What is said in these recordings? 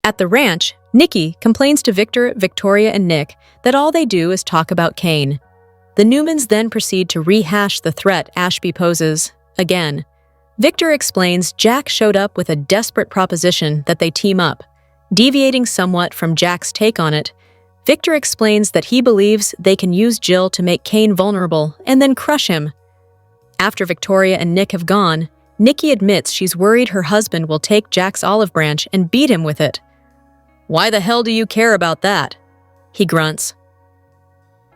At the ranch, Nikki complains to Victor, Victoria, and Nick that all they do is talk about Kane. The Newmans then proceed to rehash the threat Ashby poses, again. Victor explains Jack showed up with a desperate proposition that they team up. Deviating somewhat from Jack's take on it, Victor explains that he believes they can use Jill to make Kane vulnerable and then crush him. After Victoria and Nick have gone, Nikki admits she's worried her husband will take Jack's olive branch and beat him with it. "Why the hell do you care about that?" he grunts.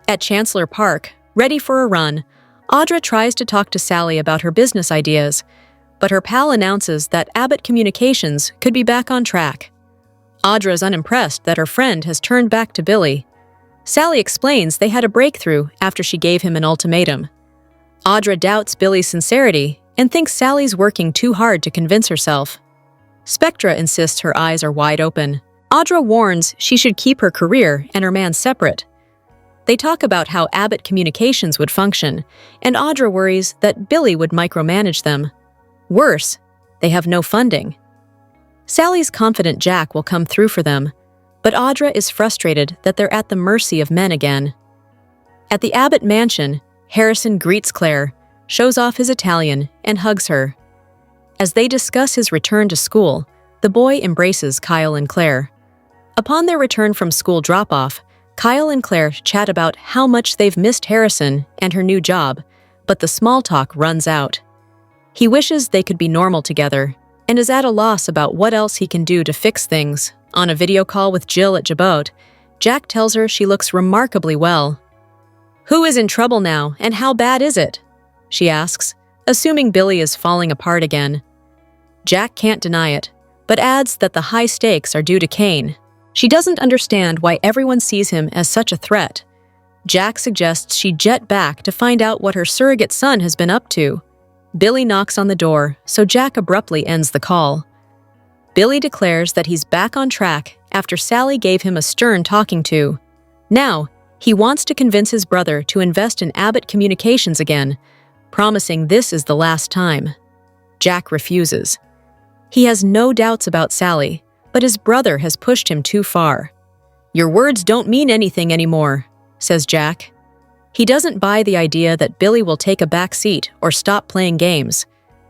At Chancellor Park, ready for a run, Audra tries to talk to Sally about her business ideas, but her pal announces that Abbott Communications could be back on track. Audra is unimpressed that her friend has turned back to Billy. Sally explains they had a breakthrough after she gave him an ultimatum. Audra doubts Billy's sincerity and thinks Sally's working too hard to convince herself. Spectra insists her eyes are wide open. Audra warns she should keep her career and her man separate. They talk about how Abbott Communications would function, and Audra worries that Billy would micromanage them. Worse, they have no funding. Sally's confident Jack will come through for them, but Audra is frustrated that they're at the mercy of men again. At the Abbott mansion, Harrison greets Claire, shows off his Italian, and hugs her. As they discuss his return to school, the boy embraces Kyle and Claire. Upon their return from school drop-off, Kyle and Claire chat about how much they've missed Harrison and her new job, but the small talk runs out. He wishes they could be normal together, and is at a loss about what else he can do to fix things. On a video call with Jill at Jabot, Jack tells her she looks remarkably well. "Who is in trouble now, and how bad is it?" she asks, assuming Billy is falling apart again. Jack can't deny it, but adds that the high stakes are due to Kane. She doesn't understand why everyone sees him as such a threat. Jack suggests she jet back to find out what her surrogate son has been up to. Billy knocks on the door, so Jack abruptly ends the call. Billy declares that he's back on track after Sally gave him a stern talking to. Now, he wants to convince his brother to invest in Abbott Communications again, promising this is the last time. Jack refuses. He has no doubts about Sally, but his brother has pushed him too far. "Your words don't mean anything anymore," says Jack. He doesn't buy the idea that Billy will take a back seat or stop playing games.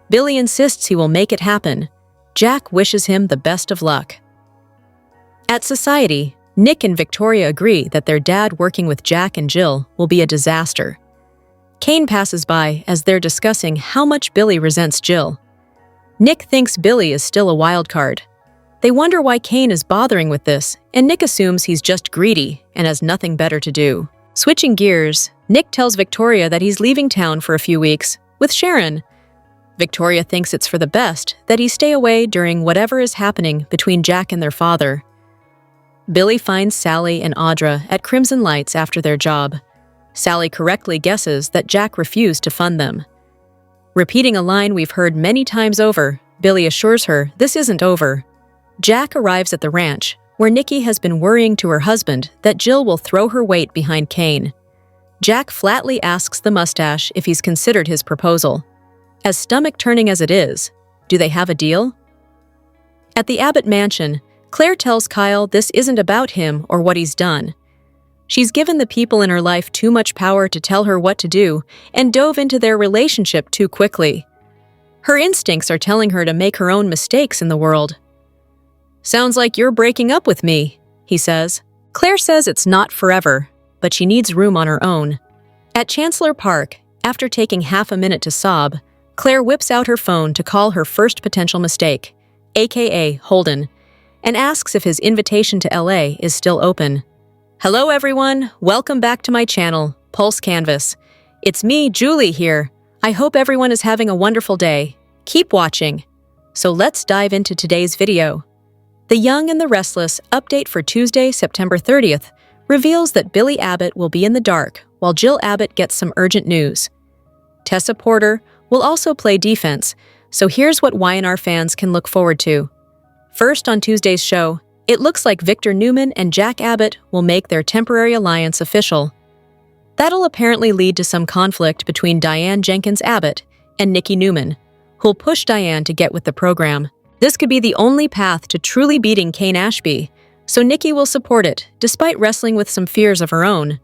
Billy insists he will make it happen. Jack wishes him the best of luck. At Society, Nick and Victoria agree that their dad working with Jack and Jill will be a disaster. Kane passes by as they're discussing how much Billy resents Jill. Nick thinks Billy is still a wild card. They wonder why Kane is bothering with this, and Nick assumes he's just greedy and has nothing better to do. Switching gears, Nick tells Victoria that he's leaving town for a few weeks, with Sharon. Victoria thinks it's for the best that he stay away during whatever is happening between Jack and their father. Billy finds Sally and Audra at Crimson Lights after their job. Sally correctly guesses that Jack refused to fund them. Repeating a line we've heard many times over, Billy assures her this isn't over. Jack arrives at the ranch, where Nikki has been worrying to her husband that Jill will throw her weight behind Kane. Jack flatly asks the mustache if he's considered his proposal. As stomach-turning as it is, do they have a deal? At the Abbott mansion, Claire tells Kyle this isn't about him or what he's done. She's given the people in her life too much power to tell her what to do and dove into their relationship too quickly. Her instincts are telling her to make her own mistakes in the world. "Sounds like you're breaking up with me," he says. Claire says it's not forever, but she needs room on her own. At Chancellor Park, after taking half a minute to sob, Claire whips out her phone to call her first potential mistake, aka Holden, and asks if his invitation to LA is still open. "Hello everyone, welcome back to my channel, Pulse Canvas. It's me, Julie, here. I hope everyone is having a wonderful day. Keep watching. So let's dive into today's video. The Young and the Restless update for Tuesday, September 30th, reveals that Billy Abbott will be in the dark while Jill Abbott gets some urgent news. Tessa Porter will also play defense, so here's what Y&R fans can look forward to. First on Tuesday's show, it looks like Victor Newman and Jack Abbott will make their temporary alliance official. That'll apparently lead to some conflict between Diane Jenkins Abbott and Nikki Newman, who'll push Diane to get with the program. This could be the only path to truly beating Kane Ashby, so Nikki will support it, despite wrestling with some fears of her own.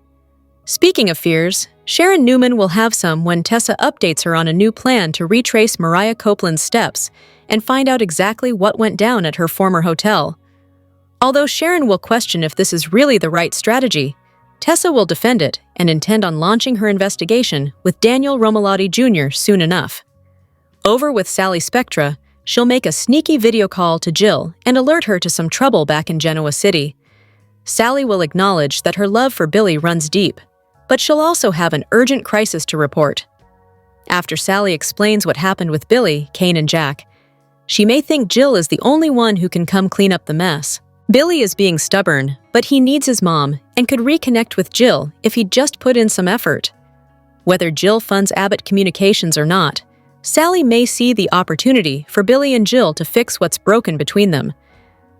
Speaking of fears, Sharon Newman will have some when Tessa updates her on a new plan to retrace Mariah Copeland's steps and find out exactly what went down at her former hotel. Although Sharon will question if this is really the right strategy, Tessa will defend it and intend on launching her investigation with Daniel Romalotti Jr. soon enough. Over with Sally Spectra, she'll make a sneaky video call to Jill and alert her to some trouble back in Genoa City. Sally will acknowledge that her love for Billy runs deep, but she'll also have an urgent crisis to report. After Sally explains what happened with Billy, Kane, and Jack, she may think Jill is the only one who can come clean up the mess. Billy is being stubborn, but he needs his mom and could reconnect with Jill if he'd just put in some effort. Whether Jill funds Abbott Communications or not, Sally may see the opportunity for Billy and Jill to fix what's broken between them.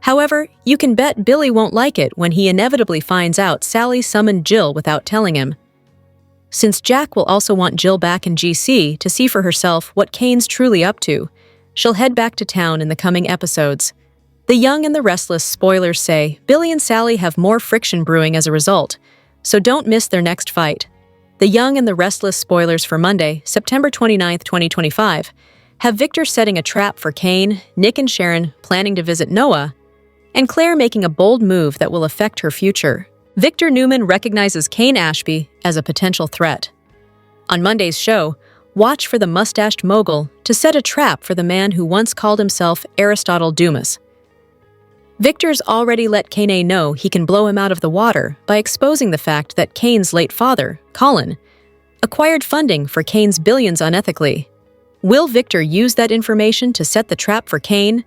However, you can bet Billy won't like it when he inevitably finds out Sally summoned Jill without telling him. Since Jack will also want Jill back in GC to see for herself what Kane's truly up to, she'll head back to town in the coming episodes. The Young and the Restless spoilers say Billy and Sally have more friction brewing as a result, so don't miss their next fight. The Young and the Restless spoilers for Monday, September 29, 2025, have Victor setting a trap for Kane, Nick and Sharon planning to visit Noah, and Claire making a bold move that will affect her future. Victor Newman recognizes Kane Ashby as a potential threat. On Monday's show, watch for the mustached mogul to set a trap for the man who once called himself Aristotle Dumas. Victor's already let Kane know he can blow him out of the water by exposing the fact that Kane's late father, Colin, acquired funding for Kane's billions unethically. Will Victor use that information to set the trap for Kane?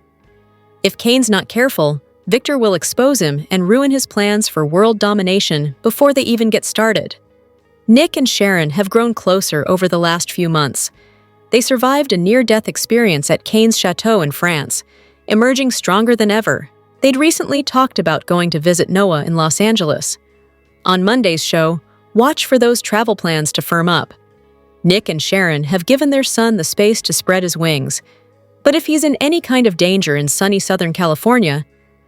If Kane's not careful, Victor will expose him and ruin his plans for world domination before they even get started. Nick and Sharon have grown closer over the last few months. They survived a near-death experience at Kane's chateau in France, emerging stronger than ever. They'd recently talked about going to visit Noah in Los Angeles. On Monday's show, watch for those travel plans to firm up. Nick and Sharon have given their son the space to spread his wings, but if he's in any kind of danger in sunny Southern California,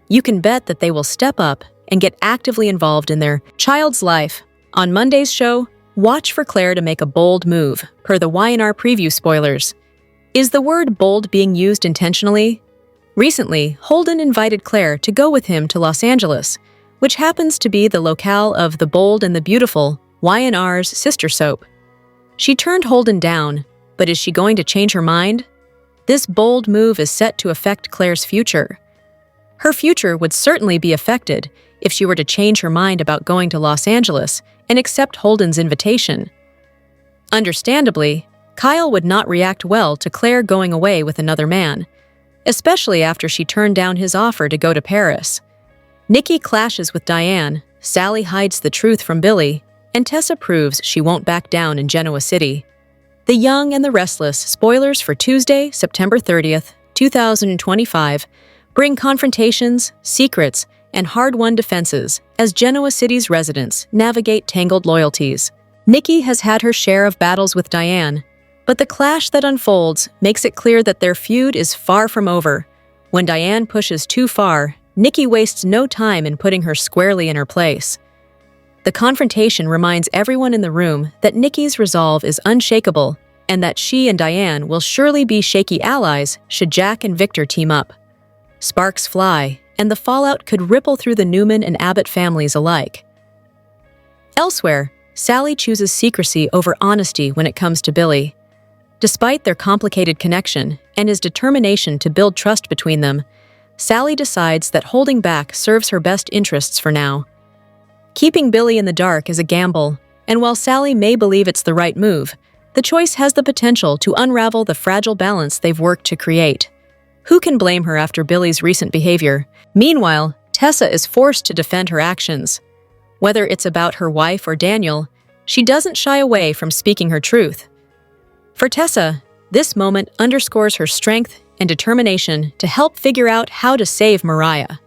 you can bet that they will step up and get actively involved in their child's life. On Monday's show, watch for Clare to make a bold move, per the Y&R preview spoilers. Is the word bold being used intentionally? Recently, Holden invited Clare to go with him to Los Angeles, which happens to be the locale of The Bold and the Beautiful, Y&R's sister soap. She turned Holden down, but is she going to change her mind? This bold move is set to affect Clare's future. Her future would certainly be affected if she were to change her mind about going to Los Angeles and accept Holden's invitation. Understandably, Kyle would not react well to Clare going away with another man, especially after she turned down his offer to go to Paris. Nikki clashes with Diane, Sally hides the truth from Billy, and Tessa proves she won't back down in Genoa City. The Young and the Restless spoilers for Tuesday, September 30th, 2025, bring confrontations, secrets, and hard-won defenses as Genoa City's residents navigate tangled loyalties. Nikki has had her share of battles with Diane, but the clash that unfolds makes it clear that their feud is far from over. When Diane pushes too far, Nikki wastes no time in putting her squarely in her place. The confrontation reminds everyone in the room that Nikki's resolve is unshakable and that she and Diane will surely be shaky allies should Jack and Victor team up. Sparks fly, and the fallout could ripple through the Newman and Abbott families alike. Elsewhere, Sally chooses secrecy over honesty when it comes to Billy. Despite their complicated connection and his determination to build trust between them, Sally decides that holding back serves her best interests for now. Keeping Billy in the dark is a gamble, and while Sally may believe it's the right move, the choice has the potential to unravel the fragile balance they've worked to create. Who can blame her after Billy's recent behavior? Meanwhile, Tessa is forced to defend her actions. Whether it's about her wife or Daniel, she doesn't shy away from speaking her truth. For Tessa, this moment underscores her strength and determination to help figure out how to save Mariah.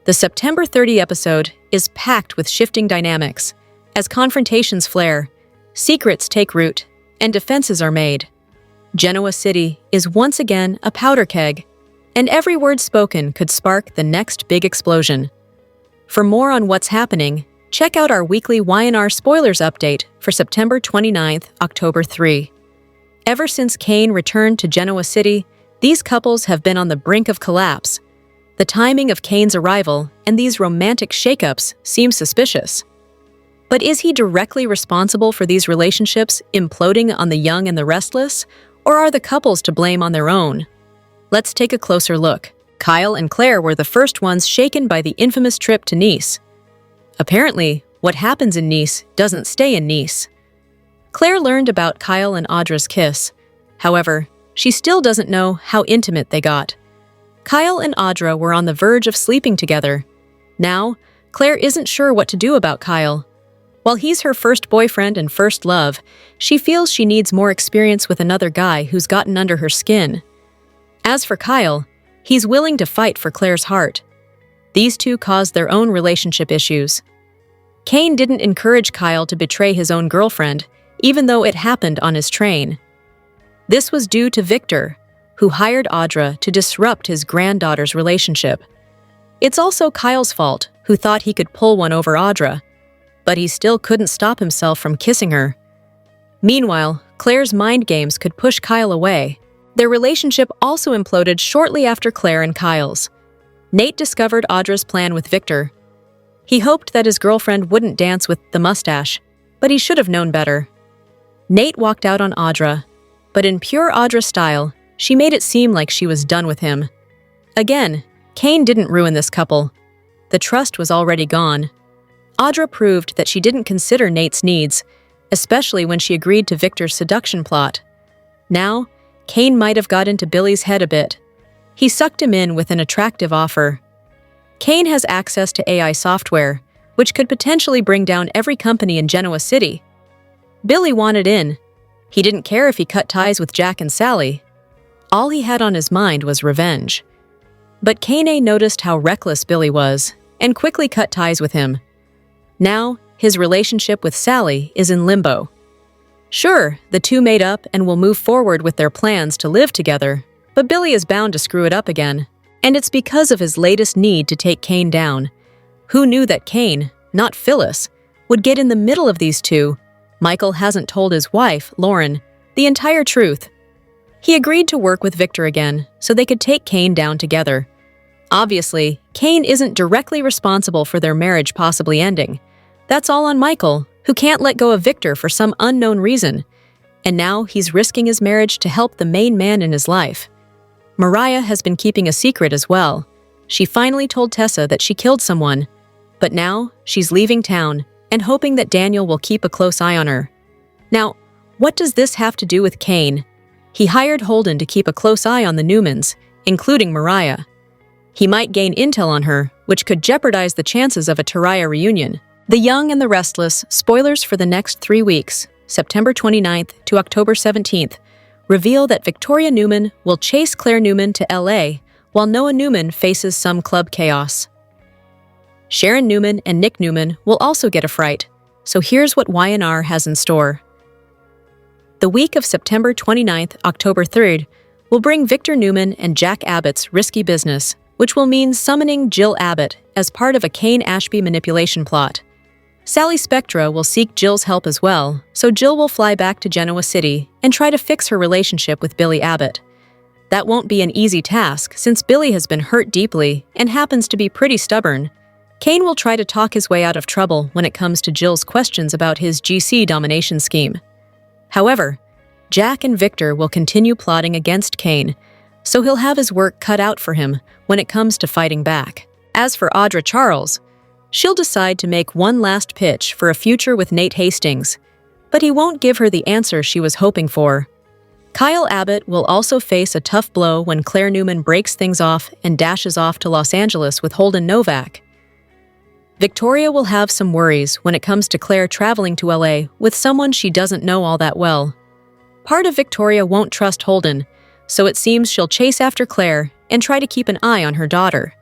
The September 30 episode is packed with shifting dynamics. As confrontations flare, secrets take root, and defenses are made. Genoa City is once again a powder keg, and every word spoken could spark the next big explosion. For more on what's happening, check out our weekly Y&R spoilers update for September 29th, October 3. Ever since Kane returned to Genoa City, these couples have been on the brink of collapse. The timing of Kane's arrival and these romantic shakeups seem suspicious. But is he directly responsible for these relationships imploding on the young and the restless, or are the couples to blame on their own? Let's take a closer look. Kyle and Clare were the first ones shaken by the infamous trip to Nice. Apparently, what happens in Nice doesn't stay in Nice. Clare learned about Kyle and Audra's kiss. However, she still doesn't know how intimate they got. Kyle and Audra were on the verge of sleeping together. Now, Clare isn't sure what to do about Kyle. While he's her first boyfriend and first love, she feels she needs more experience with another guy who's gotten under her skin. As for Kyle, he's willing to fight for Clare's heart. These two caused their own relationship issues. Kane didn't encourage Kyle to betray his own girlfriend, even though it happened on his train. This was due to Victor, who hired Audra to disrupt his granddaughter's relationship. It's also Kyle's fault, who thought he could pull one over Audra, but he still couldn't stop himself from kissing her. Meanwhile, Clare's mind games could push Kyle away. Their relationship also imploded shortly after Clare and Kyle's. Nate discovered Audra's plan with Victor. He hoped that his girlfriend wouldn't dance with the mustache, but he should have known better. Nate walked out on Audra, but in pure Audra style, she made it seem like she was done with him. Again, Kane didn't ruin this couple. The trust was already gone. Audra proved that she didn't consider Nate's needs, especially when she agreed to Victor's seduction plot. Now, Kane might have got into Billy's head a bit. He sucked him in with an attractive offer. Kane has access to AI software, which could potentially bring down every company in Genoa City. Billy wanted in. He didn't care if he cut ties with Jack and Sally. All he had on his mind was revenge. But Kane noticed how reckless Billy was and quickly cut ties with him. Now, his relationship with Sally is in limbo. Sure, the two made up and will move forward with their plans to live together, but Billy is bound to screw it up again. And it's because of his latest need to take Kane down. Who knew that Kane, not Phyllis, would get in the middle of these two? Michael hasn't told his wife, Lauren, the entire truth. He agreed to work with Victor again so they could take Kane down together. Obviously, Kane isn't directly responsible for their marriage possibly ending. That's all on Michael, who can't let go of Victor for some unknown reason. And now he's risking his marriage to help the main man in his life. Mariah has been keeping a secret as well. She finally told Tessa that she killed someone, but now she's leaving town and hoping that Daniel will keep a close eye on her. Now, what does this have to do with Kane? He hired Holden to keep a close eye on the Newmans, including Mariah. He might gain intel on her, which could jeopardize the chances of a Tariah reunion. The Young and the Restless, spoilers for the next 3 weeks, September 29th to October 17th, reveal that Victoria Newman will chase Clare Newman to LA while Noah Newman faces some club chaos. Sharon Newman and Nick Newman will also get a fright, so here's what Y&R has in store. The week of September 29th, October 3rd, will bring Victor Newman and Jack Abbott's risky business, which will mean summoning Jill Abbott as part of a Kane-Ashby manipulation plot. Sally Spectra will seek Jill's help as well, so Jill will fly back to Genoa City and try to fix her relationship with Billy Abbott. That won't be an easy task since Billy has been hurt deeply and happens to be pretty stubborn. Kane will try to talk his way out of trouble when it comes to Jill's questions about his GC domination scheme. However, Jack and Victor will continue plotting against Kane, so he'll have his work cut out for him when it comes to fighting back. As for Audra Charles, she'll decide to make one last pitch for a future with Nate Hastings, but he won't give her the answer she was hoping for. Kyle Abbott will also face a tough blow when Clare Newman breaks things off and dashes off to Los Angeles with Holden Novak. Victoria will have some worries when it comes to Clare traveling to LA with someone she doesn't know all that well. Part of Victoria won't trust Holden, so it seems she'll chase after Clare and try to keep an eye on her daughter.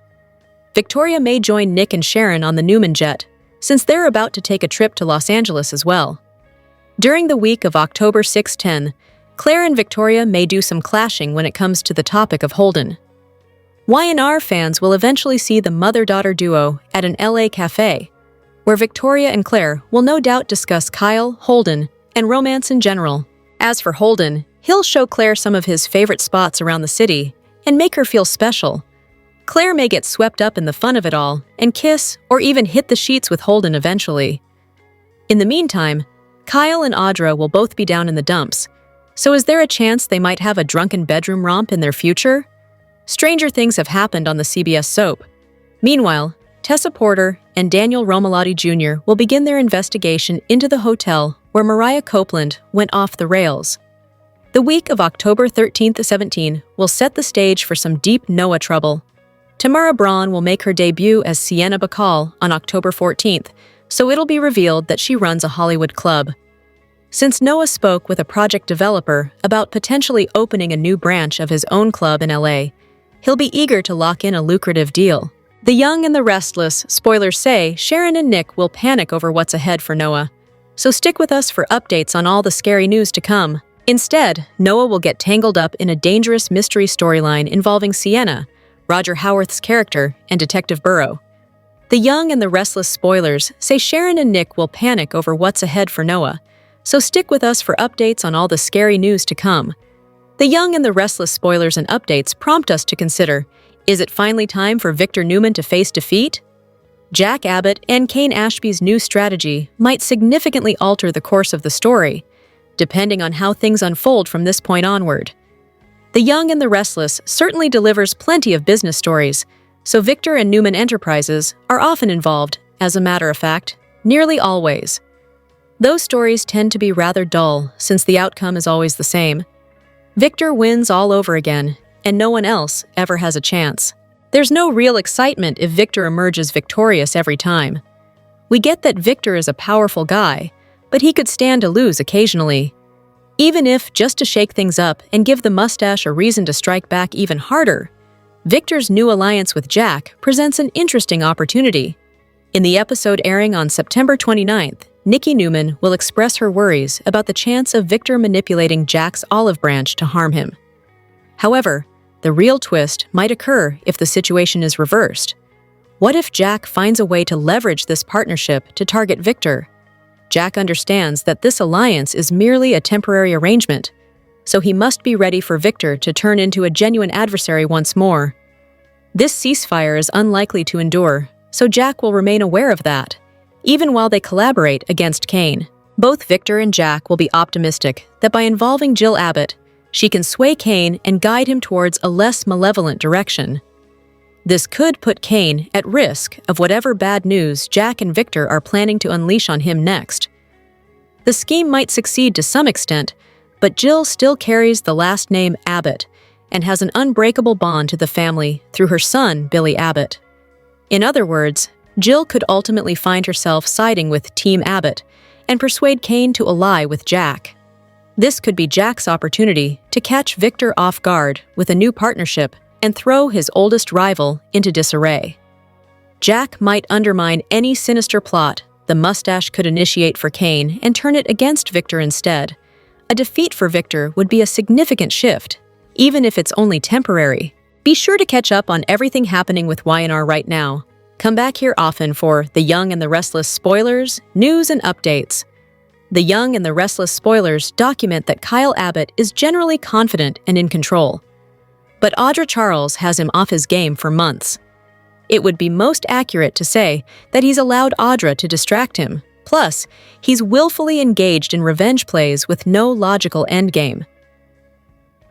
Victoria may join Nick and Sharon on the Newman jet, since they're about to take a trip to Los Angeles as well. During the week of October 6-10, Clare and Victoria may do some clashing when it comes to the topic of Holden. Y&R fans will eventually see the mother-daughter duo at an LA cafe, where Victoria and Clare will no doubt discuss Kyle, Holden, and romance in general. As for Holden, he'll show Clare some of his favorite spots around the city and make her feel special. Clare may get swept up in the fun of it all and kiss or even hit the sheets with Holden eventually. In the meantime, Kyle and Audra will both be down in the dumps, so is there a chance they might have a drunken bedroom romp in their future? Stranger things have happened on the CBS soap. Meanwhile, Tessa Porter and Daniel Romalotti Jr. will begin their investigation into the hotel where Mariah Copeland went off the rails. The week of October 13th to 17 will set the stage for some deep Noah trouble. Tamara Braun will make her debut as Sienna Bacall on October 14th, so it'll be revealed that she runs a Hollywood club. Since Noah spoke with a project developer about potentially opening a new branch of his own club in LA, he'll be eager to lock in a lucrative deal. The Young and the Restless, spoilers say, Sharon and Nick will panic over what's ahead for Noah. So stick with us for updates on all the scary news to come. Instead, Noah will get tangled up in a dangerous mystery storyline involving Sienna, Roger Howarth's character, and Detective Burrow. The Young and the Restless spoilers say Sharon and Nick will panic over what's ahead for Noah. So stick with us for updates on all the scary news to come. The Young and the Restless spoilers and updates prompt us to consider, is it finally time for Victor Newman to face defeat? Jack Abbott and Kane Ashby's new strategy might significantly alter the course of the story, depending on how things unfold from this point onward. The Young and the Restless certainly delivers plenty of business stories, so Victor and Newman Enterprises are often involved, as a matter of fact, nearly always. Those stories tend to be rather dull, since the outcome is always the same. Victor wins all over again, and no one else ever has a chance. There's no real excitement if Victor emerges victorious every time. We get that Victor is a powerful guy, but he could stand to lose occasionally. Even if just to shake things up and give the mustache a reason to strike back even harder, Victor's new alliance with Jack presents an interesting opportunity. In the episode airing on September 29th, Nikki Newman will express her worries about the chance of Victor manipulating Jack's olive branch to harm him. However, the real twist might occur if the situation is reversed. What if Jack finds a way to leverage this partnership to target Victor? Jack understands that this alliance is merely a temporary arrangement, so he must be ready for Victor to turn into a genuine adversary once more. This ceasefire is unlikely to endure, so Jack will remain aware of that, even while they collaborate against Kane. Both Victor and Jack will be optimistic that by involving Jill Abbott, she can sway Kane and guide him towards a less malevolent direction. This could put Kane at risk of whatever bad news Jack and Victor are planning to unleash on him next. The scheme might succeed to some extent, but Jill still carries the last name Abbott and has an unbreakable bond to the family through her son, Billy Abbott. In other words, Jill could ultimately find herself siding with Team Abbott and persuade Kane to ally with Jack. This could be Jack's opportunity to catch Victor off guard with a new partnership and throw his oldest rival into disarray. Jack might undermine any sinister plot the mustache could initiate for Kane and turn it against Victor instead. A defeat for Victor would be a significant shift, even if it's only temporary. Be sure to catch up on everything happening with Y&R right now. Come back here often for The Young and the Restless spoilers, news, and updates. The Young and the Restless spoilers document that Kyle Abbott is generally confident and in control. But Audra Charles has him off his game for months. It would be most accurate to say that he's allowed Audra to distract him. Plus, he's willfully engaged in revenge plays with no logical endgame.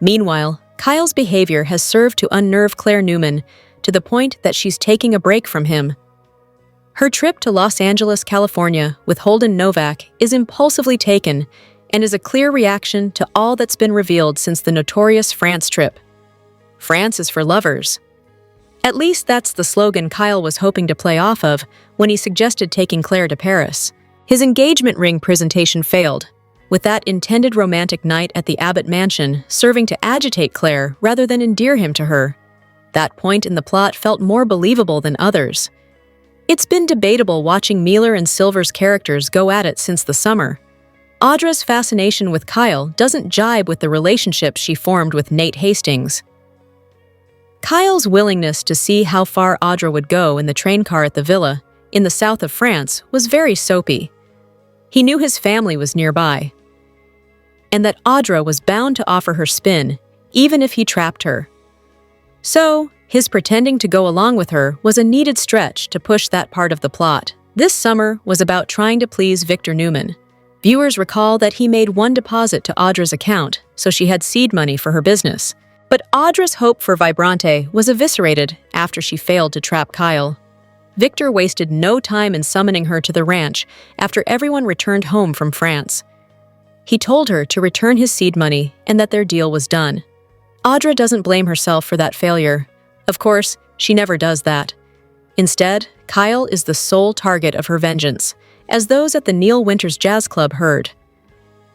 Meanwhile, Kyle's behavior has served to unnerve Clare Newman to the point that she's taking a break from him. Her trip to Los Angeles, California, with Holden Novak is impulsively taken and is a clear reaction to all that's been revealed since the notorious France trip. France is for lovers. At least that's the slogan Kyle was hoping to play off of when he suggested taking Clare to Paris. His engagement ring presentation failed, with that intended romantic night at the Abbott mansion serving to agitate Clare rather than endear him to her. That point in the plot felt more believable than others. It's been debatable watching Mealer and Silver's characters go at it since the summer. Audra's fascination with Kyle doesn't jibe with the relationship she formed with Nate Hastings. Kyle's willingness to see how far Audra would go in the train car at the villa in the south of France was very soapy. He knew his family was nearby, and that Audra was bound to offer her spin, even if he trapped her. So, his pretending to go along with her was a needed stretch to push that part of the plot. This summer was about trying to please Victor Newman. Viewers recall that he made one deposit to Audra's account, so she had seed money for her business. But Audra's hope for Vibrante was eviscerated after she failed to trap Kyle. Victor wasted no time in summoning her to the ranch after everyone returned home from France. He told her to return his seed money and that their deal was done. Audra doesn't blame herself for that failure. Of course, she never does that. Instead, Kyle is the sole target of her vengeance, as those at the Neil Winters Jazz Club heard.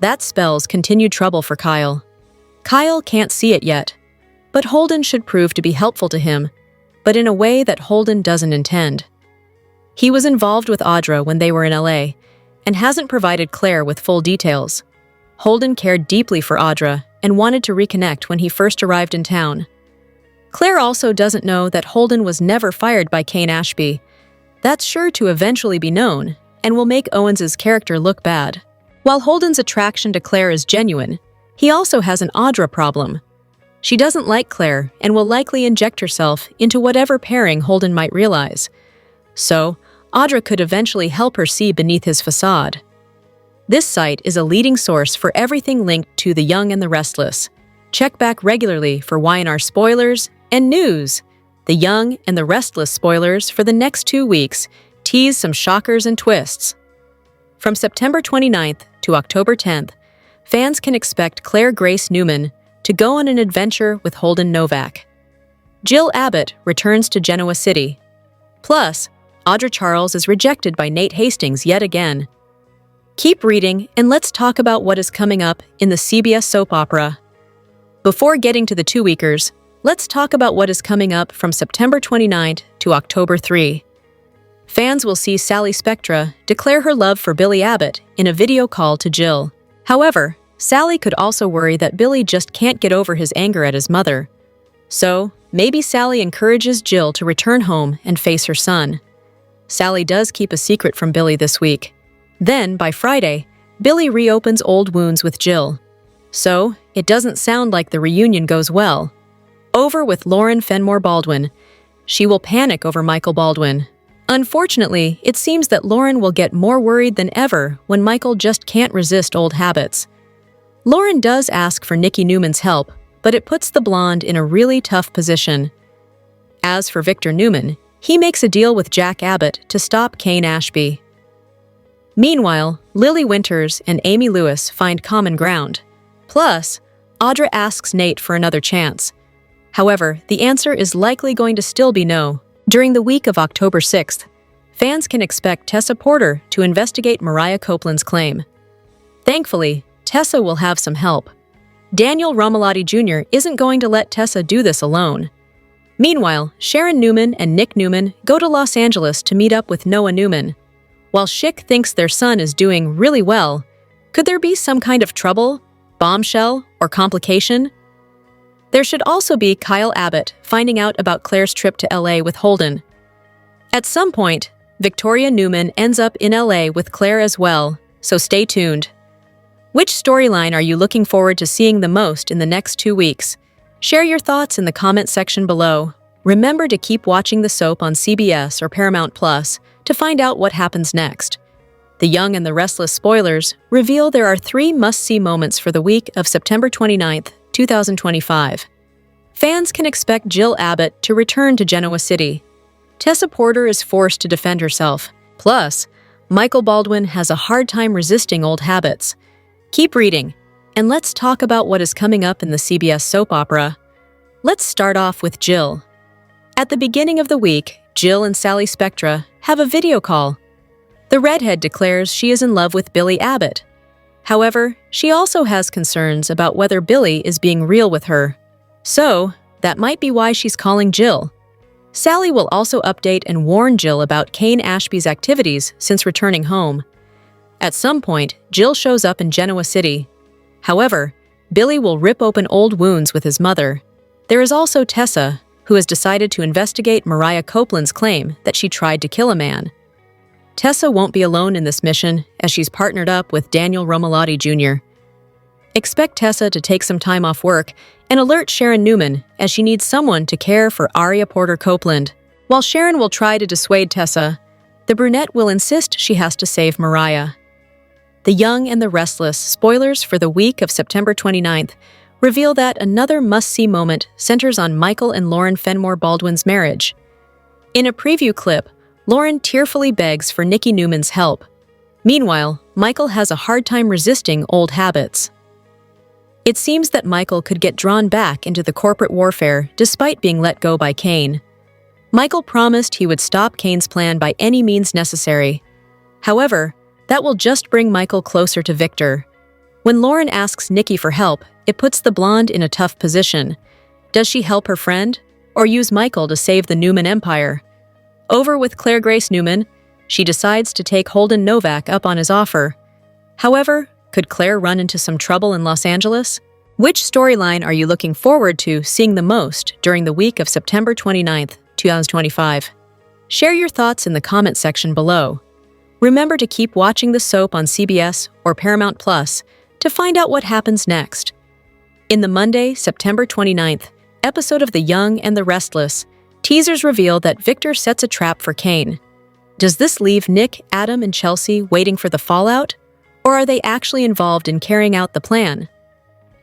That spells continued trouble for Kyle. Kyle can't see it yet, but Holden should prove to be helpful to him, but in a way that Holden doesn't intend. He was involved with Audra when they were in LA, and hasn't provided Clare with full details. Holden cared deeply for Audra and wanted to reconnect when he first arrived in town. Clare also doesn't know that Holden was never fired by Kane Ashby. That's sure to eventually be known, and will make Owens's character look bad. While Holden's attraction to Clare is genuine, he also has an Audra problem. She doesn't like Clare and will likely inject herself into whatever pairing Holden might realize. So, Audra could eventually help her see beneath his facade. This site is a leading source for everything linked to The Young and the Restless. Check back regularly for Y&R spoilers and news. The Young and the Restless spoilers for the next 2 weeks tease some shockers and twists. From September 29th to October 10th, fans can expect Clare Grace Newman to go on an adventure with Holden Novak. Jill Abbott returns to Genoa City. Plus, Audra Charles is rejected by Nate Hastings yet again. Keep reading, and let's talk about what is coming up in the CBS soap opera. Before getting to the 2-weekers, let's talk about what is coming up from September 29th to October 3. Fans will see Sally Spectra declare her love for Billy Abbott in a video call to Jill. However, Sally could also worry that Billy just can't get over his anger at his mother. So, maybe Sally encourages Jill to return home and face her son. Sally does keep a secret from Billy this week. Then, by Friday, Billy reopens old wounds with Jill. So, it doesn't sound like the reunion goes well. Over with Lauren Fenmore Baldwin. She will panic over Michael Baldwin. Unfortunately, it seems that Lauren will get more worried than ever when Michael just can't resist old habits. Lauren does ask for Nikki Newman's help, but it puts the blonde in a really tough position. As for Victor Newman, he makes a deal with Jack Abbott to stop Kane Ashby. Meanwhile, Lily Winters and Amy Lewis find common ground. Plus, Audra asks Nate for another chance. However, the answer is likely going to still be no. During the week of October 6th, fans can expect Tessa Porter to investigate Mariah Copeland's claim. Thankfully, Tessa will have some help. Daniel Romalotti Jr. isn't going to let Tessa do this alone. Meanwhile, Sharon Newman and Nick Newman go to Los Angeles to meet up with Noah Newman. While Schick thinks their son is doing really well, could there be some kind of trouble, bombshell, or complication? There should also be Kyle Abbott finding out about Clare's trip to LA with Holden. At some point, Victoria Newman ends up in LA with Clare as well, so stay tuned. Which storyline are you looking forward to seeing the most in the next 2 weeks? Share your thoughts in the comment section below. Remember to keep watching the soap on CBS or Paramount Plus to find out what happens next. The Young and the Restless spoilers reveal there are 3 must-see moments for the week of September 29th, 2025. Fans can expect Jill Abbott to return to Genoa City. Tessa Porter is forced to defend herself. Plus, Michael Baldwin has a hard time resisting old habits. Keep reading, and let's talk about what is coming up in the CBS soap opera. Let's start off with Jill. At the beginning of the week, Jill and Sally Spectra have a video call. The redhead declares she is in love with Billy Abbott. However, she also has concerns about whether Billy is being real with her. So, that might be why she's calling Jill. Sally will also update and warn Jill about Kane Ashby's activities since returning home. At some point, Jill shows up in Genoa City. However, Billy will rip open old wounds with his mother. There is also Tessa, who has decided to investigate Mariah Copeland's claim that she tried to kill a man. Tessa won't be alone in this mission, as she's partnered up with Daniel Romalotti Jr. Expect Tessa to take some time off work and alert Sharon Newman, as she needs someone to care for Aria Porter Copeland. While Sharon will try to dissuade Tessa, the brunette will insist she has to save Mariah. The Young and the Restless spoilers for the week of September 29th reveal that another must-see moment centers on Michael and Lauren Fenmore Baldwin's marriage. In a preview clip, Lauren tearfully begs for Nikki Newman's help. Meanwhile, Michael has a hard time resisting old habits. It seems that Michael could get drawn back into the corporate warfare despite being let go by Kane. Michael promised he would stop Kane's plan by any means necessary. However, that will just bring Michael closer to Victor. When Lauren asks Nikki for help, it puts the blonde in a tough position. Does she help her friend, or use Michael to save the Newman empire? Over with Clare Grace Newman, she decides to take Holden Novak up on his offer. However, could Clare run into some trouble in Los Angeles? Which storyline are you looking forward to seeing the most during the week of September 29th, 2025? Share your thoughts in the comment section below. Remember to keep watching the soap on CBS or Paramount Plus to find out what happens next. In the Monday, September 29th, episode of The Young and the Restless, teasers reveal that Victor sets a trap for Kane. Does this leave Nick, Adam, and Chelsea waiting for the fallout? Or are they actually involved in carrying out the plan?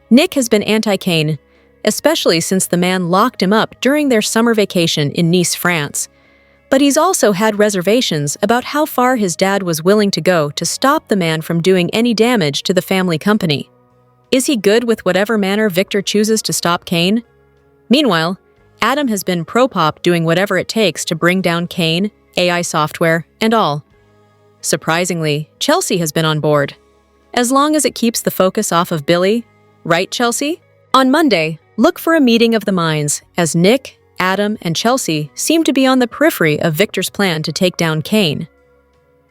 Nick has been anti-Kane, especially since the man locked him up during their summer vacation in Nice, France. But he's also had reservations about how far his dad was willing to go to stop the man from doing any damage to the family company. Is he good with whatever manner Victor chooses to stop Kane? Meanwhile, Adam has been pro-pop doing whatever it takes to bring down Kane, AI software, and all. Surprisingly, Chelsea has been on board. As long as it keeps the focus off of Billy, right, Chelsea? On Monday, look for a meeting of the minds, as Nick, Adam, and Chelsea seem to be on the periphery of Victor's plan to take down Kane.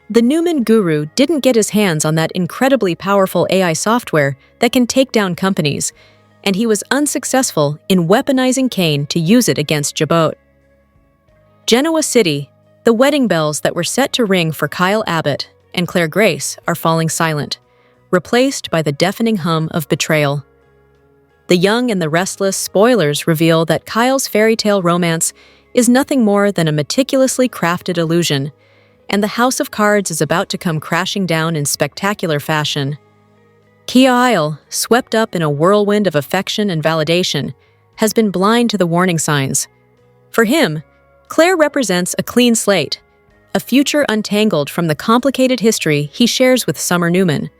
The Newman guru didn't get his hands on that incredibly powerful AI software that can take down companies, and he was unsuccessful in weaponizing Kane to use it against Jabot. Genoa City, the wedding bells that were set to ring for Kyle Abbott and Clare Grace are falling silent, replaced by the deafening hum of Betrayal. The Young and the Restless spoilers reveal that Kyle's fairy tale romance is nothing more than a meticulously crafted illusion, and the House of Cards is about to come crashing down in spectacular fashion. Kia Isle, swept up in a whirlwind of affection and validation, has been blind to the warning signs. For him, Clare represents a clean slate, a future untangled from the complicated history he shares with Summer Newman.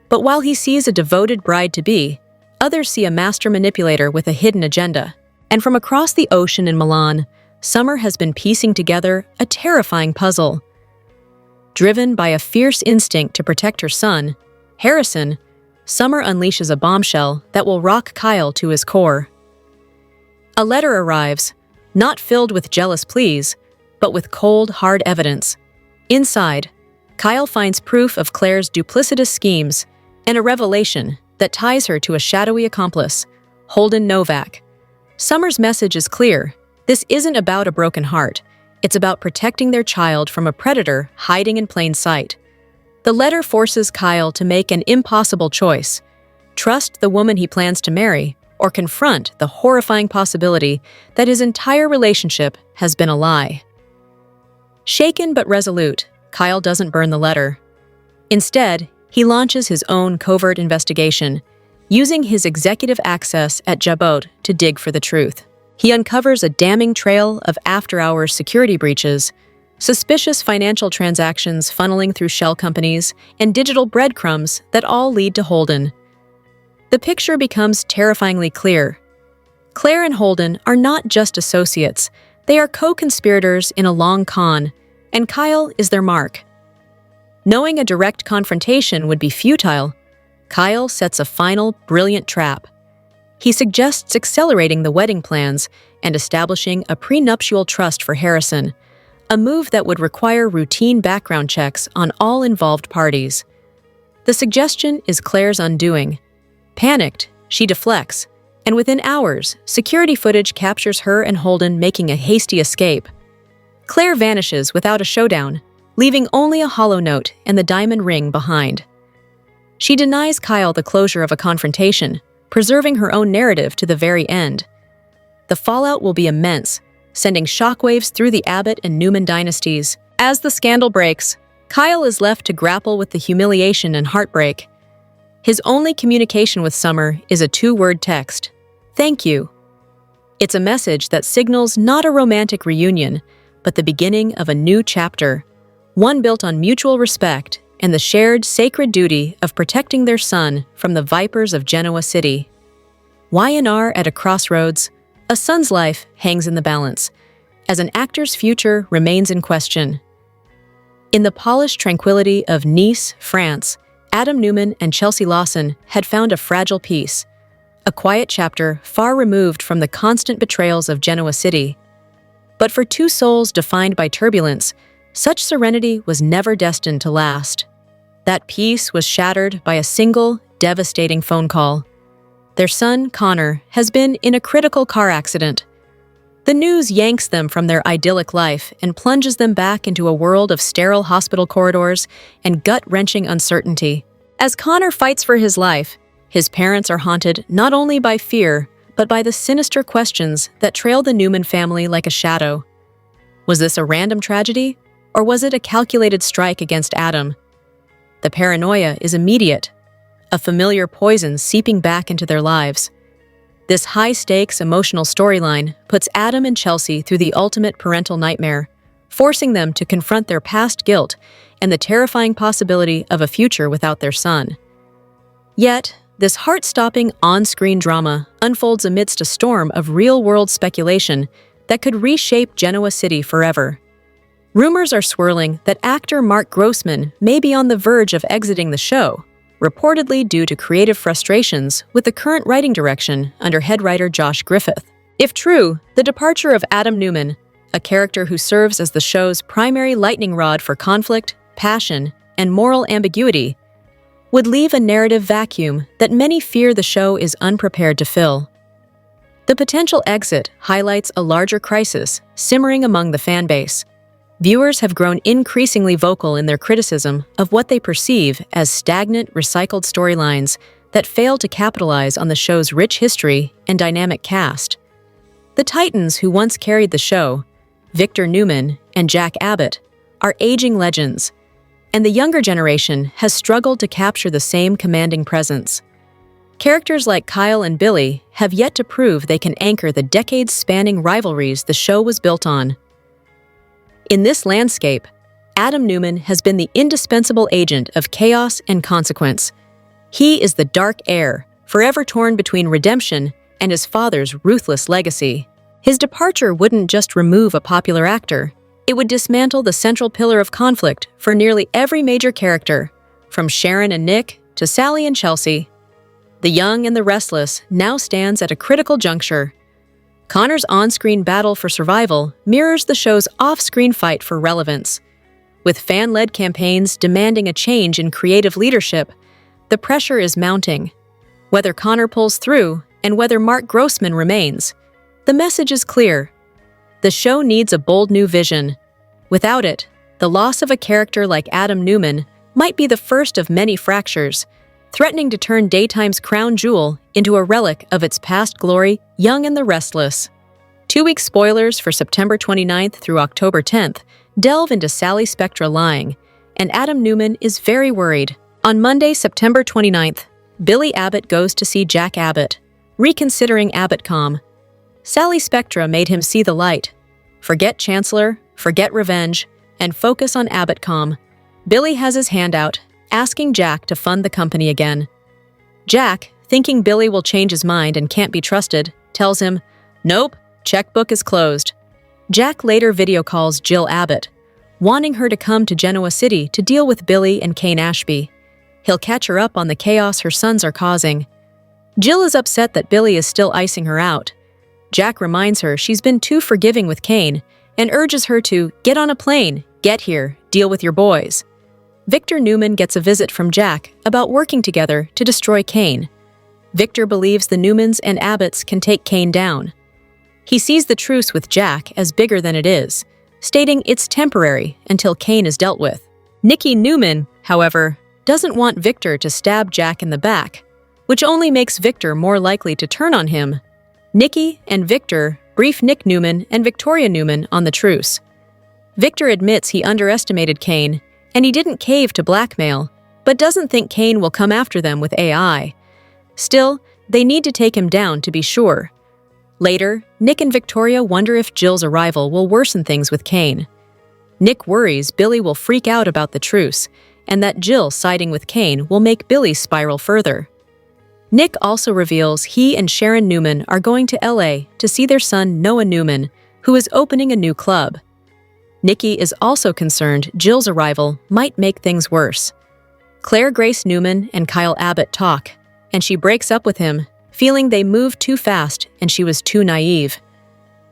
But while he sees a devoted bride-to-be, others see a master manipulator with a hidden agenda. And from across the ocean in Milan, Summer has been piecing together a terrifying puzzle. Driven by a fierce instinct to protect her son, Harrison, Summer unleashes a bombshell that will rock Kyle to his core. A letter arrives, not filled with jealous pleas, but with cold, hard evidence. Inside, Kyle finds proof of Claire's duplicitous schemes and a revelation that ties her to a shadowy accomplice, Holden Novak. Summer's message is clear. This isn't about a broken heart. It's about protecting their child from a predator hiding in plain sight. The letter forces Kyle to make an impossible choice: trust the woman he plans to marry, or confront the horrifying possibility that his entire relationship has been a lie. Shaken but resolute, Kyle doesn't burn the letter. Instead, he launches his own covert investigation, using his executive access at Jabot to dig for the truth. He uncovers a damning trail of after-hours security breaches, suspicious financial transactions funneling through shell companies, and digital breadcrumbs that all lead to Holden. The picture becomes terrifyingly clear. Clare and Holden are not just associates, they are co-conspirators in a long con, and Kyle is their mark. Knowing a direct confrontation would be futile, Kyle sets a final, brilliant trap. He suggests accelerating the wedding plans and establishing a prenuptial trust for Harrison, a move that would require routine background checks on all involved parties. The suggestion is Claire's undoing. Panicked, she deflects, and within hours, security footage captures her and Holden making a hasty escape. Clare vanishes without a showdown, leaving only a hollow note and the diamond ring behind. She denies Kyle the closure of a confrontation, preserving her own narrative to the very end. The fallout will be immense, sending shockwaves through the Abbott and Newman dynasties. As the scandal breaks, Kyle is left to grapple with the humiliation and heartbreak. His only communication with Summer is a 2-word text, "Thank you." It's a message that signals not a romantic reunion, but the beginning of a new chapter, one built on mutual respect and the shared sacred duty of protecting their son from the vipers of Genoa City. Y&R at a crossroads, a son's life hangs in the balance, as an actor's future remains in question. In the polished tranquility of Nice, France, Adam Newman and Chelsea Lawson had found a fragile peace, a quiet chapter far removed from the constant betrayals of Genoa City. But for two souls defined by turbulence, such serenity was never destined to last. That peace was shattered by a single, devastating phone call. Their son, Connor, has been in a critical car accident. The news yanks them from their idyllic life and plunges them back into a world of sterile hospital corridors and gut-wrenching uncertainty. As Connor fights for his life, his parents are haunted not only by fear, but by the sinister questions that trail the Newman family like a shadow. Was this a random tragedy, or was it a calculated strike against Adam? The paranoia is immediate, a familiar poison seeping back into their lives. This high-stakes emotional storyline puts Adam and Chelsea through the ultimate parental nightmare, forcing them to confront their past guilt and the terrifying possibility of a future without their son. Yet, this heart-stopping on-screen drama unfolds amidst a storm of real-world speculation that could reshape Genoa City forever. Rumors are swirling that actor Mark Grossman may be on the verge of exiting the show, reportedly due to creative frustrations with the current writing direction under head writer Josh Griffith. If true, the departure of Adam Newman, a character who serves as the show's primary lightning rod for conflict, passion, and moral ambiguity, would leave a narrative vacuum that many fear the show is unprepared to fill. The potential exit highlights a larger crisis simmering among the fan base. Viewers have grown increasingly vocal in their criticism of what they perceive as stagnant, recycled storylines that fail to capitalize on the show's rich history and dynamic cast. The titans who once carried the show, Victor Newman and Jack Abbott, are aging legends, and the younger generation has struggled to capture the same commanding presence. Characters like Kyle and Billy have yet to prove they can anchor the decades-spanning rivalries the show was built on. In this landscape, Adam Newman has been the indispensable agent of chaos and consequence. He is the dark heir, forever torn between redemption and his father's ruthless legacy. His departure wouldn't just remove a popular actor, it would dismantle the central pillar of conflict for nearly every major character, from Sharon and Nick to Sally and Chelsea. The young and the restless now stands at a critical juncture. Connor's on-screen battle for survival mirrors the show's off-screen fight for relevance. With fan-led campaigns demanding a change in creative leadership, the pressure is mounting. Whether Connor pulls through and whether Mark Grossman remains, the message is clear. The show needs a bold new vision. Without it, the loss of a character like Adam Newman might be the first of many fractures, threatening to turn daytime's crown jewel into a relic of its past glory, Young and the Restless. 2-week spoilers for September 29th through October 10th delve into Sally Spectra lying, and Adam Newman is very worried. On Monday, September 29th, Billy Abbott goes to see Jack Abbott, reconsidering AbbottCom. Sally Spectra made him see the light. Forget Chancellor, forget revenge, and focus on AbbottCom. Billy has his hand out, asking Jack to fund the company again. Jack, thinking Billy will change his mind and can't be trusted, tells him, "Nope, checkbook is closed." Jack later video calls Jill Abbott, wanting her to come to Genoa City to deal with Billy and Kane Ashby. He'll catch her up on the chaos her sons are causing. Jill is upset that Billy is still icing her out. Jack reminds her she's been too forgiving with Kane and urges her to get on a plane, get here, deal with your boys. Victor Newman gets a visit from Jack about working together to destroy Kane. Victor believes the Newmans and Abbotts can take Kane down. He sees the truce with Jack as bigger than it is, stating it's temporary until Kane is dealt with. Nikki Newman, however, doesn't want Victor to stab Jack in the back, which only makes Victor more likely to turn on him. Nikki and Victor brief Nick Newman and Victoria Newman on the truce. Victor admits he underestimated Kane, and he didn't cave to blackmail, but doesn't think Kane will come after them with AI. Still, they need to take him down to be sure. Later, Nick and Victoria wonder if Jill's arrival will worsen things with Kane. Nick worries Billy will freak out about the truce, and that Jill siding with Kane will make Billy spiral further. Nick also reveals he and Sharon Newman are going to LA to see their son Noah Newman, who is opening a new club. Nikki is also concerned Jill's arrival might make things worse. Clare Grace Newman and Kyle Abbott talk, and she breaks up with him, feeling they moved too fast and she was too naive.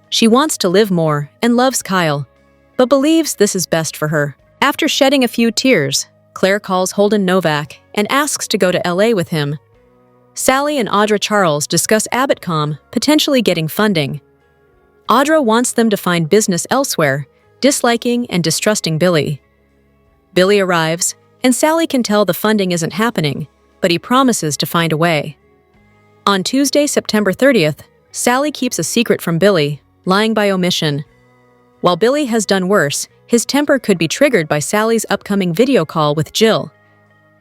She wants to live more and loves Kyle, but believes this is best for her. After shedding a few tears, Claire calls Holden Novak and asks to go to LA with him. Sally and Audra Charles discuss AbbottCom potentially getting funding. Audra wants them to find business elsewhere, disliking and distrusting Billy. Billy arrives, and Sally can tell the funding isn't happening, but he promises to find a way. On Tuesday, September 30th, Sally keeps a secret from Billy, lying by omission. While Billy has done worse, his temper could be triggered by Sally's upcoming video call with Jill.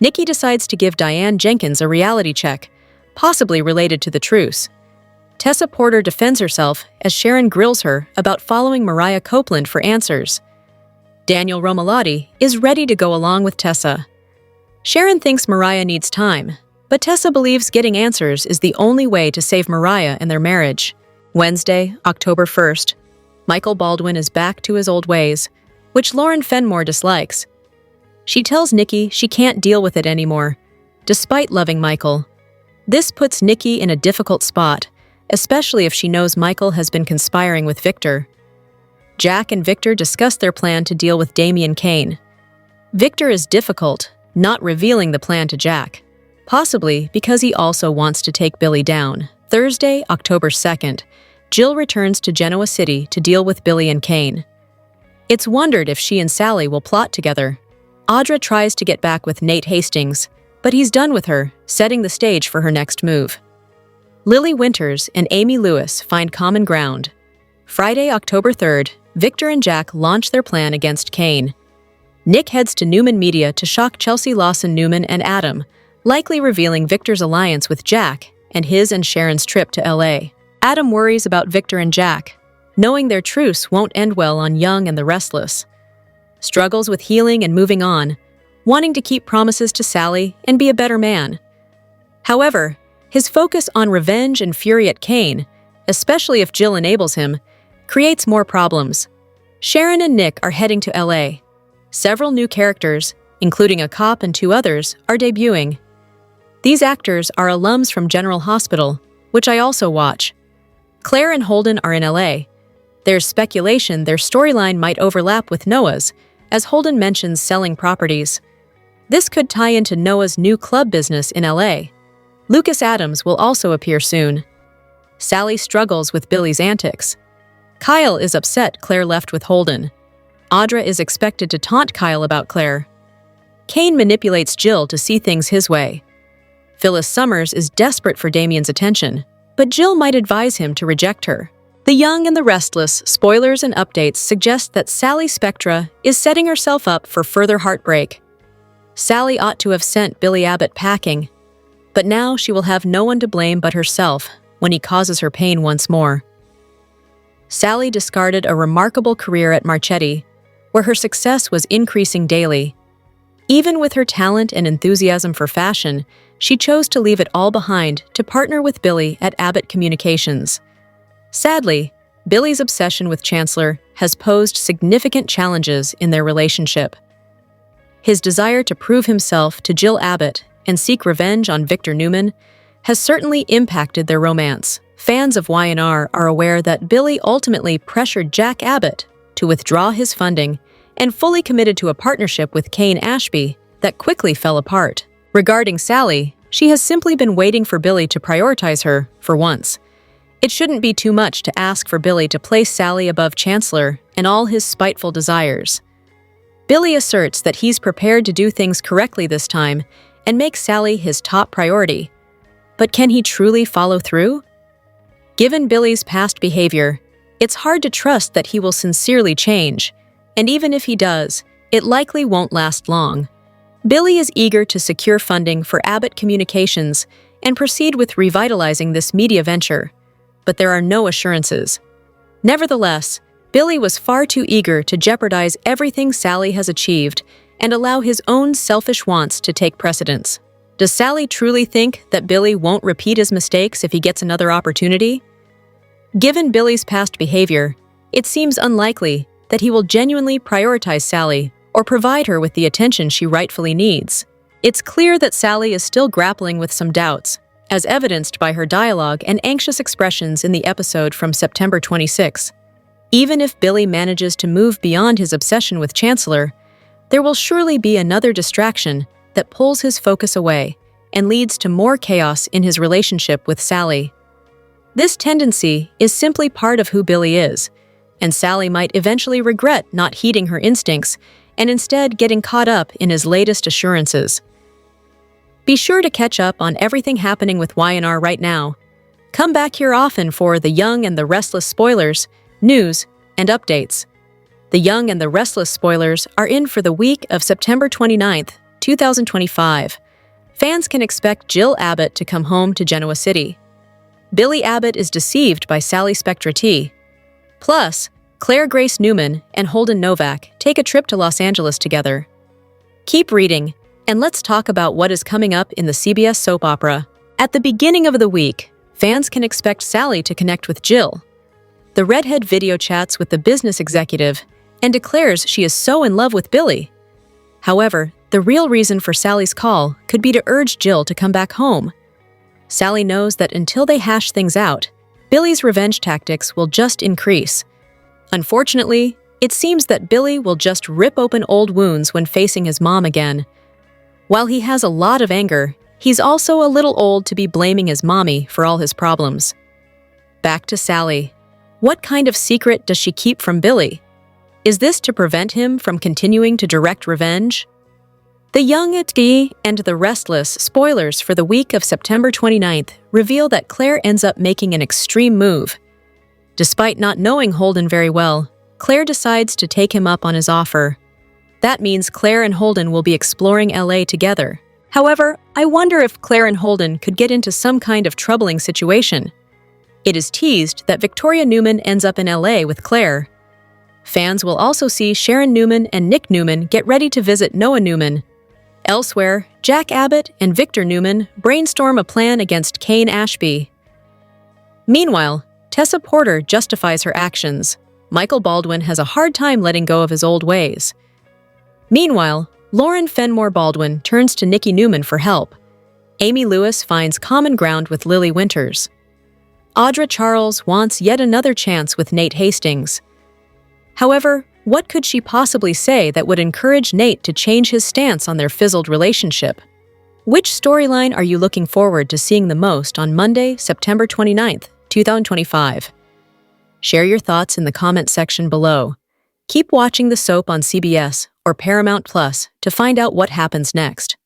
Nikki decides to give Diane Jenkins a reality check, possibly related to the truce. Tessa Porter defends herself as Sharon grills her about following Mariah Copeland for answers. Daniel Romalotti is ready to go along with Tessa. Sharon thinks Mariah needs time, but Tessa believes getting answers is the only way to save Mariah and their marriage. Wednesday, October 1st, Michael Baldwin is back to his old ways, which Lauren Fenmore dislikes. She tells Nikki she can't deal with it anymore, despite loving Michael. This puts Nikki in a difficult spot, especially if she knows Michael has been conspiring with Victor. Jack and Victor discuss their plan to deal with Damian Kane. Victor is difficult, not revealing the plan to Jack, possibly because he also wants to take Billy down. Thursday, October 2nd, Jill returns to Genoa City to deal with Billy and Kane. It's wondered if she and Sally will plot together. Audra tries to get back with Nate Hastings, but he's done with her, setting the stage for her next move. Lily Winters and Amy Lewis find common ground. Friday, October 3rd, Victor and Jack launch their plan against Kane. Nick heads to Newman Media to shock Chelsea Lawson Newman and Adam, likely revealing Victor's alliance with Jack and his and Sharon's trip to LA. Adam worries about Victor and Jack, knowing their truce won't end well on Young and the Restless. Struggles with healing and moving on, wanting to keep promises to Sally and be a better man. However, his focus on revenge and fury at Kane, especially if Jill enables him, creates more problems. Sharon and Nick are heading to LA. Several new characters, including a cop and 2 others, are debuting. These actors are alums from General Hospital, which I also watch. Claire and Holden are in LA. There's speculation their storyline might overlap with Noah's, as Holden mentions selling properties. This could tie into Noah's new club business in LA. Lucas Adams will also appear soon. Sally struggles with Billy's antics. Kyle is upset Claire left with Holden. Audra is expected to taunt Kyle about Claire. Kane manipulates Jill to see things his way. Phyllis Summers is desperate for Damian's attention, but Jill might advise him to reject her. The Young and the Restless spoilers and updates suggest that Sally Spectra is setting herself up for further heartbreak. Sally ought to have sent Billy Abbott packing, but now she will have no one to blame but herself when he causes her pain once more. Sally discarded a remarkable career at Marchetti, where her success was increasing daily. Even with her talent and enthusiasm for fashion, she chose to leave it all behind to partner with Billy at Abbott Communications. Sadly, Billy's obsession with Chancellor has posed significant challenges in their relationship. His desire to prove himself to Jill Abbott and seek revenge on Victor Newman has certainly impacted their romance. Fans of Y&R are aware that Billy ultimately pressured Jack Abbott to withdraw his funding and fully committed to a partnership with Kane Ashby that quickly fell apart. Regarding Sally, She has simply been waiting for Billy to prioritize her, for once. It shouldn't be too much to ask for Billy to place Sally above Chancellor and all his spiteful desires. Billy asserts that he's prepared to do things correctly this time and makes Sally his top priority. But can he truly follow through? Given Billy's past behavior, it's hard to trust that he will sincerely change, and even if he does, it likely won't last long. Billy is eager to secure funding for Abbott Communications and proceed with revitalizing this media venture, but there are no assurances. Nevertheless, Billy was far too eager to jeopardize everything Sally has achieved and allow his own selfish wants to take precedence. Does Sally truly think that Billy won't repeat his mistakes if he gets another opportunity? Given Billy's past behavior, it seems unlikely that he will genuinely prioritize Sally or provide her with the attention she rightfully needs. It's clear that Sally is still grappling with some doubts, as evidenced by her dialogue and anxious expressions in the episode from September 26. Even if Billy manages to move beyond his obsession with Chancellor, there will surely be another distraction that pulls his focus away and leads to more chaos in his relationship with Sally. This tendency is simply part of who Billy is, and Sally might eventually regret not heeding her instincts and instead getting caught up in his latest assurances. Be sure to catch up on everything happening with Y&R right now. Come back here often for The Young and the Restless spoilers, news, and updates. The Young and the Restless spoilers are in for the week of September 29th, 2025. Fans can expect Jill Abbott to come home to Genoa City. Billy Abbott is deceived by Sally Spectra T. Plus, Clare Grace Newman and Holden Novak take a trip to Los Angeles together. Keep reading, and let's talk about what is coming up in the CBS soap opera. At the beginning of the week, fans can expect Sally to connect with Jill. The redhead video chats with the business executive and declares she is so in love with Billy. However, the real reason for Sally's call could be to urge Jill to come back home. Sally knows that until they hash things out, Billy's revenge tactics will just increase. Unfortunately, it seems that Billy will just rip open old wounds when facing his mom again. While he has a lot of anger, he's also a little old to be blaming his mommy for all his problems. Back to Sally. What kind of secret does she keep from Billy? Is this to prevent him from continuing to direct revenge? The Young and the Restless spoilers for the week of September 29th reveal that Clare ends up making an extreme move. Despite not knowing Holden very well, Clare decides to take him up on his offer. That means Clare and Holden will be exploring LA together. However, I wonder if Clare and Holden could get into some kind of troubling situation. It is teased that Victoria Newman ends up in LA with Clare. Fans will also see Sharon Newman and Nick Newman get ready to visit Noah Newman. Elsewhere, Jack Abbott and Victor Newman brainstorm a plan against Kane Ashby. Meanwhile, Tessa Porter justifies her actions. Michael Baldwin has a hard time letting go of his old ways. Meanwhile, Lauren Fenmore Baldwin turns to Nikki Newman for help. Amy Lewis finds common ground with Lily Winters. Audra Charles wants yet another chance with Nate Hastings. However, what could she possibly say that would encourage Nate to change his stance on their fizzled relationship? Which storyline are you looking forward to seeing the most on Monday, September 29th, 2025? Share your thoughts in the comment section below. Keep watching the soap on CBS or Paramount Plus to find out what happens next.